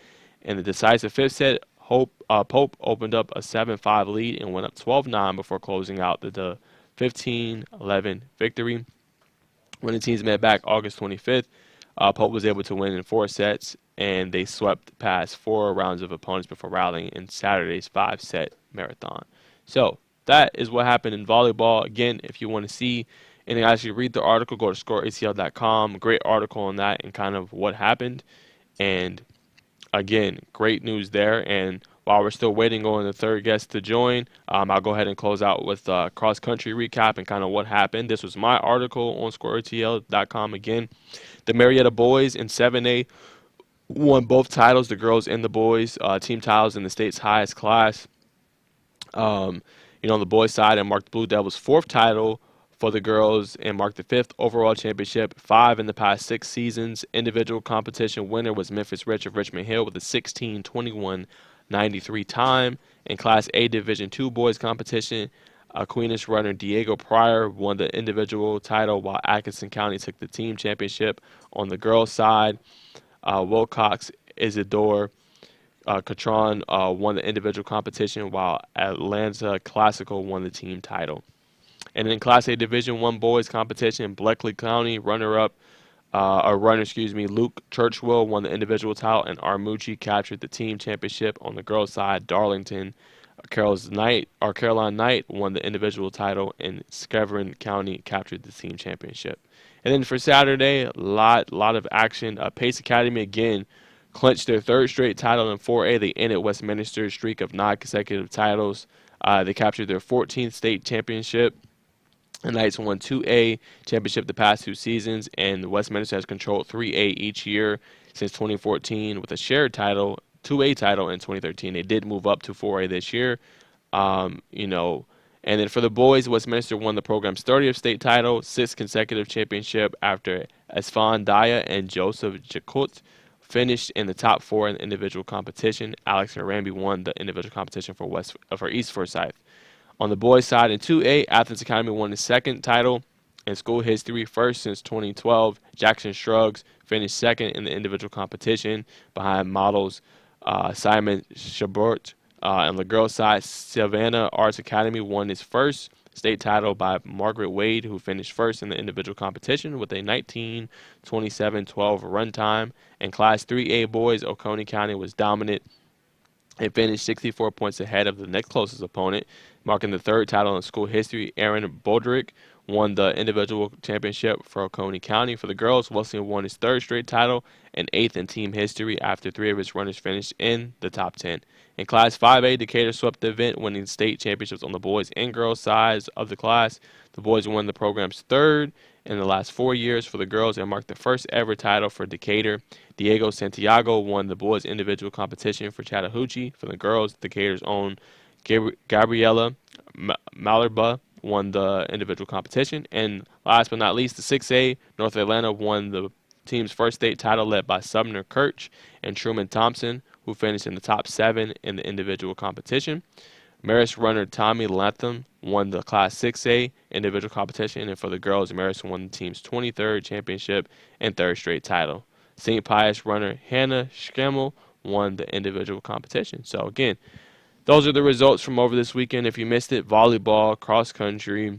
In the decisive fifth set, Pope opened up a 7-5 lead and went up 12-9 before closing out the 15-11 victory. When the teams met back August 25th, Pope was able to win in four sets, and they swept past four rounds of opponents before rallying in Saturday's five-set marathon. So that is what happened in volleyball. Again, if you want to see and actually read the article, go to scoreatl.com. Great article on that and kind of what happened. And again, great news there. And while we're still waiting on the third guest to join, I'll go ahead and close out with a cross-country recap and kind of what happened. This was my article on scoreatl.com. Again, the Marietta boys in 7A won both titles, the girls and the boys, team titles in the state's highest class. On the boys' side, it marked Blue Devils' fourth title for the girls and marked the fifth overall championship, 5 in the past 6 seasons. Individual competition winner was Memphis Rich of Richmond Hill with a 16:21.93 time. In Class A Division II boys competition, Queenish runner Diego Pryor won the individual title while Atkinson County took the team championship. On the girls' side, Wilcox Isidore Catron won the individual competition while Atlanta Classical won the team title. And in Class A Division I boys competition, Bleckley County Luke Churchwell won the individual title, and Armucci captured the team championship. On the girls' side, Darlington Caroline Knight won the individual title, and Scevern County captured the team championship. And then for Saturday, a lot of action. Pace Academy again clinched their third straight title in 4A. They ended Westminster's streak of 9 consecutive titles. They captured their 14th state championship. The Knights won 2A championship the past 2 seasons, and Westminster has controlled 3A each year since 2014 with a shared title, 2A title in 2013. They did move up to 4A this year. And then for the boys, Westminster won the program's 30th state title, 6th consecutive championship after Esfan Daya and Joseph Jakut finished in the top 4 in the individual competition. Alex Harambe won the individual competition for East Forsyth. On the boys' side, in 2A, Athens Academy won the second title in school history, first since 2012. Jackson Shrugs finished second in the individual competition behind models Simon Shabert. On the girls' side, Savannah Arts Academy won its first state title by Margaret Wade, who finished first in the individual competition with a 19:27.12 run time. In Class 3A boys, Oconee County was dominant and finished 64 points ahead of the next closest opponent, marking the third title in school history. Aaron Bodrick won the individual championship for Oconee County. For the girls, Wesleyan won his third straight title and 8th in team history after 3 of his runners finished in the top 10. In Class 5A, Decatur swept the event, winning state championships on the boys and girls sides of the class. The boys won the program's third in the last 4 years for the girls and marked the first ever title for Decatur. Diego Santiago won the boys' individual competition for Chattahoochee. For the girls, Decatur's own Gabriella Mallerba won the individual competition. And last but not least, the 6A, North Atlanta won the team's first state title, led by Sumner Kirch and Truman Thompson, who finished in the top 7 in the individual competition. Marist runner Tommy Latham won the Class 6A individual competition, and for the girls, Marist won the team's 23rd championship and 3rd straight title. St. Pius runner Hannah Schemmel won the individual competition. So again, those are the results from over this weekend. If you missed it, volleyball, cross country,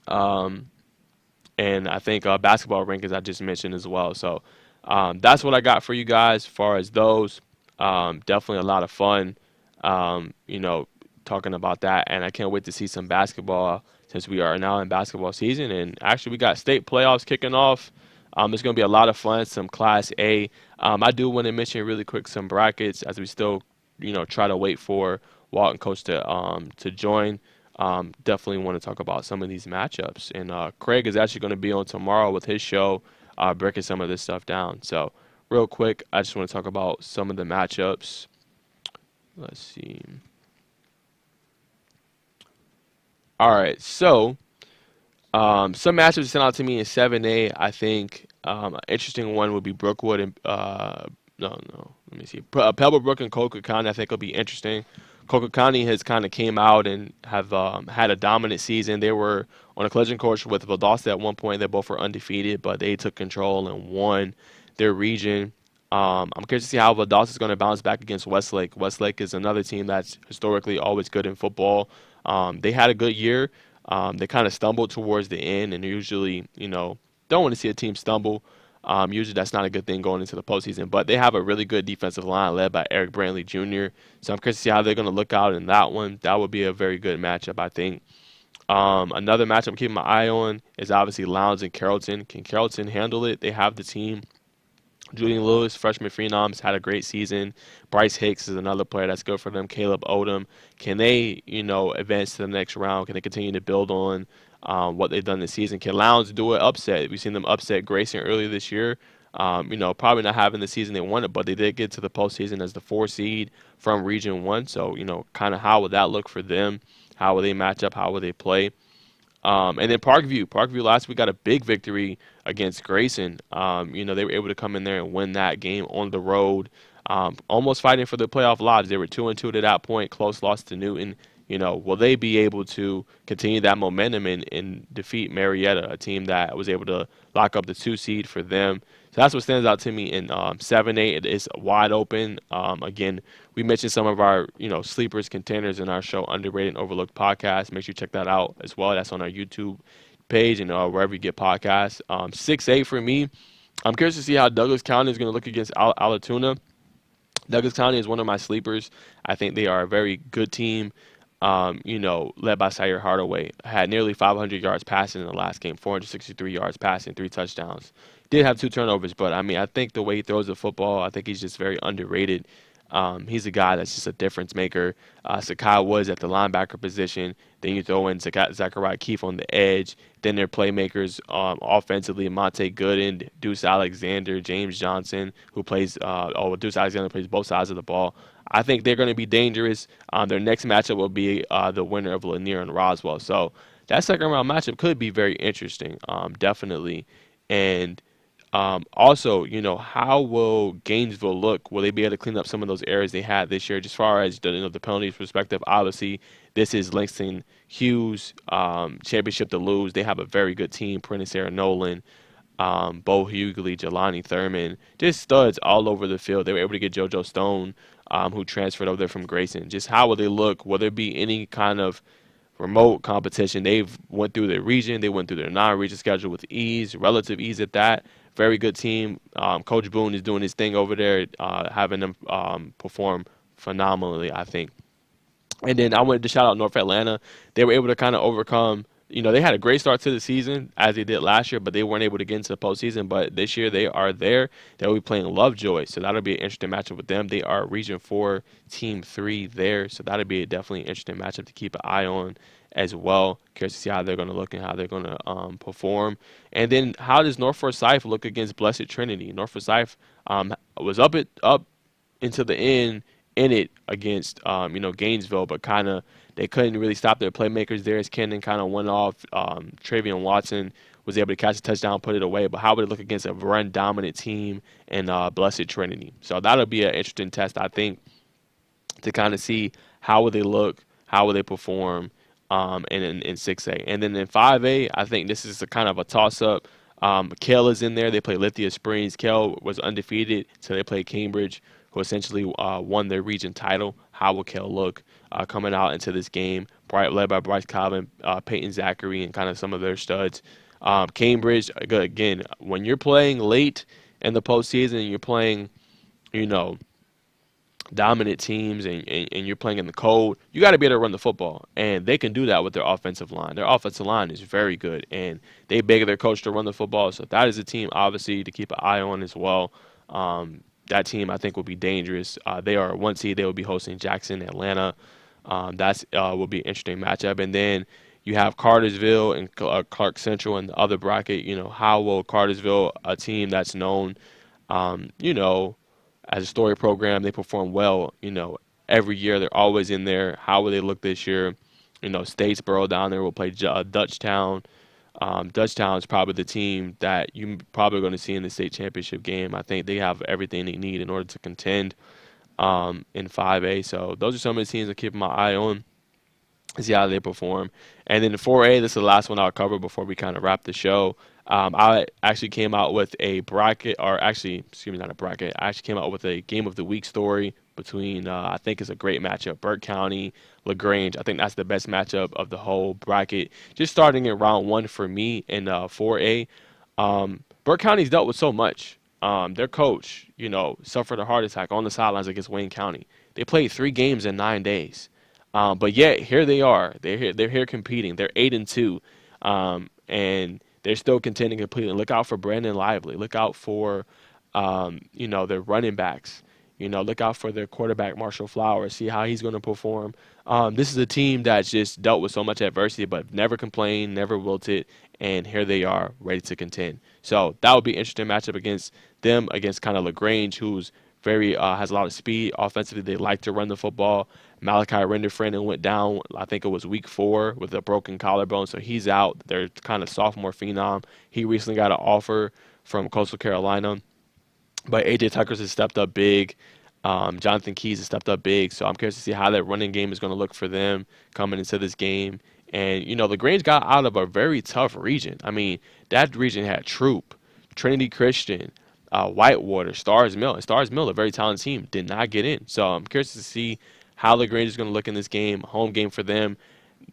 and I think basketball rankings I just mentioned as well. So that's what I got for you guys as far as those. Definitely a lot of fun, talking about that. And I can't wait to see some basketball since we are now in basketball season. And actually, we got state playoffs kicking off It's going to be a lot of fun, some Class A. I do want to mention really quick some brackets as we still, try to wait for Walton Coach to join. Definitely want to talk about some of these matchups. And Craig is actually going to be on tomorrow with his show, breaking some of this stuff down. So, real quick, I just want to talk about some of the matchups. Let's see. All right, so some matchups sent out to me in 7A. I think an interesting one would be Brookwood and no, let me see. Pebblebrook and Coker County. I think will be interesting. Coker County has kind of came out and have had a dominant season. They were on a collision course with Valdosta at one point. They both were undefeated, but they took control and won their region. I'm curious to see how Valdosta is going to bounce back against Westlake. Westlake is another team that's historically always good in football. They had a good year. They kind of stumbled towards the end, and usually, don't want to see a team stumble. Usually, that's not a good thing going into the postseason. But they have a really good defensive line led by Eric Brantley Jr. So I'm curious to see how they're going to look out in that one. That would be a very good matchup, I think. Another matchup I'm keeping my eye on is obviously Lowndes and Carrollton. Can Carrollton handle it? They have the team. Julian Lewis, freshman phenom, has had a great season. Bryce Hicks is another player that's good for them. Caleb Odom. Can they, advance to the next round? Can they continue to build on what they've done this season? Can Lowndes do an upset? We've seen them upset Grayson earlier this year. Probably not having the season they wanted, but they did get to the postseason as the 4 seed from Region 1. So, kind of how would that look for them? How will they match up? How will they play? And then Parkview. Parkview last week got a big victory against Grayson. They were able to come in there and win that game on the road, almost fighting for the playoff lives. They were 2-2 to that point, close loss to Newton. Will they be able to continue that momentum and defeat Marietta, a team that was able to lock up the 2 seed for them? So that's what stands out to me in 7-8. It is wide open. Again, we mentioned some of our sleepers, contenders in our show, Underrated and Overlooked podcast. Make sure you check that out as well. That's on our YouTube page and wherever you get podcasts. 6-8 for me. I'm curious to see how Douglas County is going to look against Alatoona. Douglas County is one of my sleepers. I think they are a very good team. Led by Sire Hardaway, had nearly 500 yards passing in the last game, 463 yards passing, 3 touchdowns. Did have 2 turnovers, but I think the way he throws the football, I think he's just very underrated. He's a guy that's just a difference maker. Sakai Woods at the linebacker position. Then you throw in Zachariah Keefe on the edge. Then their playmakers offensively, Monte Gooden, Deuce Alexander, James Johnson, who plays Deuce Alexander plays both sides of the ball. I think they're going to be dangerous. Their next matchup will be the winner of Lanier and Roswell. So that second round matchup could be very interesting, definitely. And also, how will Gainesville look? Will they be able to clean up some of those errors they had this year? Just as far as the penalties perspective, obviously, this is Langston Hughes' championship to lose. They have a very good team. Prentice Aaron Nolan, Bo Hughley, Jelani Thurman, just studs all over the field. They were able to get JoJo Stone, who transferred over there from Grayson. Just how will they look? Will there be any kind of remote competition? They've went through their region. They went through their non-region schedule with ease, relative ease at that. Very good team. Coach Boone is doing his thing over there, having them perform phenomenally, I think. And then I wanted to shout out North Atlanta. They were able to kind of overcome, they had a great start to the season as they did last year, but they weren't able to get into the postseason. But this year they are there. They'll be playing Lovejoy, so that'll be an interesting matchup with them. They are Region 4, Team 3 there, so that'll be definitely an interesting matchup to keep an eye on as well. Curious to see how they're going to look and how they're going to perform. And then how does North Forsyth look against Blessed Trinity? North Forsyth was up into the end in it against Gainesville, but kind of they couldn't really stop their playmakers. Darius Kennan kind of went off. Travion Watson was able to catch a touchdown, put it away. But how would it look against a run-dominant team in Blessed Trinity? So that'll be an interesting test, I think, to kind of see how would they look, how would they perform in 6A. And then in 5A, I think this is a kind of a toss-up. Kell is in there. They play Lithia Springs. Kell was undefeated, so they play Cambridge, who essentially won their region title. How will Kell look coming out into this game? Led by Bryce Calvin, Peyton Zachary, and kind of some of their studs. Cambridge, again, when you're playing late in the postseason, you're playing, dominant teams and you're playing in the cold, you got to be able to run the football. And they can do that with their offensive line. Their offensive line is very good, and they beg their coach to run the football. So that is a team, obviously, to keep an eye on as well. That team, I think, will be dangerous. They are 1 seed. They will be hosting Jackson, Atlanta. That's will be an interesting matchup. And then you have Cartersville and Clark Central in the other bracket. How will Cartersville, a team that's known, um, you know, as a story program, they perform well. Every year they're always in there. How will they look this year? Statesboro down there will play Dutchtown. Dutchtown is probably the team that you probably going to see in the state championship game. I think they have everything they need in order to contend in 5A. So those are some of the teams I keep my eye on, see how they perform. And then the 4A, this is the last one I'll cover before we kind of wrap the show. I actually came out with a bracket, or actually, excuse me, not a bracket. I actually came out with a game of the week story between, I think it's a great matchup, Burke County, LaGrange. I think that's the best matchup of the whole bracket. Just starting in round one for me in 4A. Burke County's dealt with so much. Their coach, suffered a heart attack on the sidelines against Wayne County. They played 3 games in 9 days. But yet here they are. They're here competing. They're 8-2, and they're still contending completely. Look out for Brandon Lively. Look out for their running backs. Look out for their quarterback Marshall Flowers. See how he's going to perform. This is a team that's just dealt with so much adversity, but never complained, never wilted, and here they are, ready to contend. So that would be an interesting matchup against them, against kind of LaGrange, who's very has a lot of speed. Offensively, they like to run the football. Malachi Renderfranden went down, I think it was week 4 with a broken collarbone, so he's out. They're kind of sophomore phenom. He recently got an offer from Coastal Carolina, but AJ Tuckers has stepped up big. Jonathan Keys has stepped up big, so I'm curious to see how that running game is going to look for them coming into this game. And LaGrange got out of a very tough region. I mean, that region had Troop, Trinity Christian, Whitewater, Stars Mill. And Stars Mill, a very talented team, did not get in. So I'm curious to see how LaGrange is going to look in this game. Home game for them.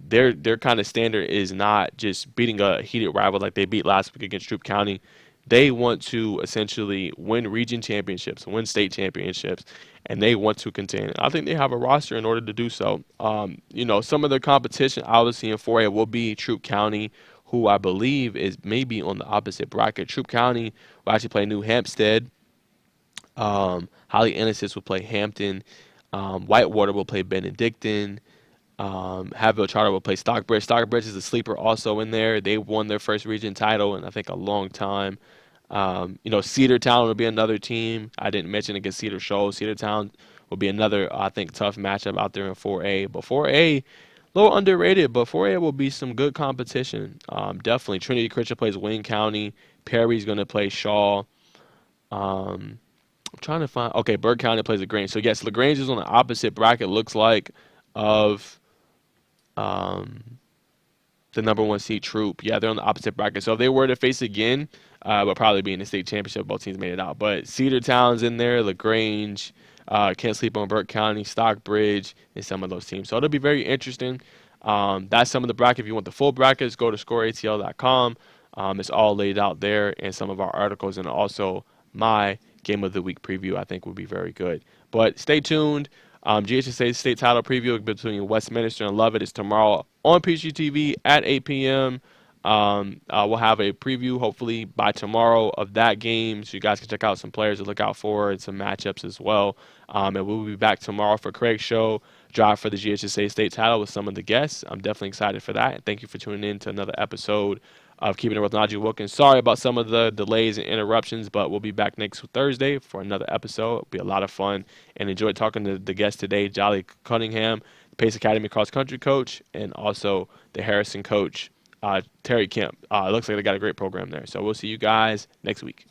Their kind of standard is not just beating a heated rival like they beat last week against Troup County. They want to essentially win region championships, win state championships, and they want to contend. I think they have a roster in order to do so. Some of the competition obviously in 4A will be Troup County, who I believe is maybe on the opposite bracket. Troup County will actually play New Hampstead. Holly Innocence will play Hampton. Whitewater will play Benedictine. Haville Charter will play Stockbridge. Stockbridge is a sleeper also in there. They won their first region title in I think a long time. Cedartown will be another team. I didn't mention against Cedar Shoals. Cedartown will be another, I think, tough matchup out there in 4A. But 4A, a little underrated, but 4A will be some good competition. Definitely. Trinity Christian plays Wayne County. Perry's going to play Shaw. I'm trying to find. Okay, Burke County plays LaGrange. So yes, LaGrange is on the opposite bracket. Looks like of um, the number 1 seed Troop. Yeah, they're on the opposite bracket. So if they were to face again, would probably be in the state championship. Both teams made it out. But Cedartown's in there, LaGrange, can't sleep on Burke County, Stockbridge, and some of those teams. So it'll be very interesting. That's some of the bracket. If you want the full brackets, go to scoreatl.com. It's all laid out there, and some of our articles, and also my game of the week preview I think will be very good. But stay tuned. GHSA state title preview between Westminster and Lovett is tomorrow on PGTV at 8 p.m. We'll have a preview hopefully by tomorrow of that game, so you guys can check out some players to look out for and some matchups as well. And we'll be back tomorrow for Craig's show, Drive for the GHSA state title with some of the guests. I'm definitely excited for that. And thank you for tuning in to another episode of Keeping It with Najeh Wilkins. Sorry about some of the delays and interruptions, but we'll be back next Thursday for another episode. It'll be a lot of fun, and enjoyed talking to the guest today, Jollie Cunningham, the Pace Academy cross country coach, and also the Harrison coach, Terry Kemp. It looks like they got a great program there. So we'll see you guys next week.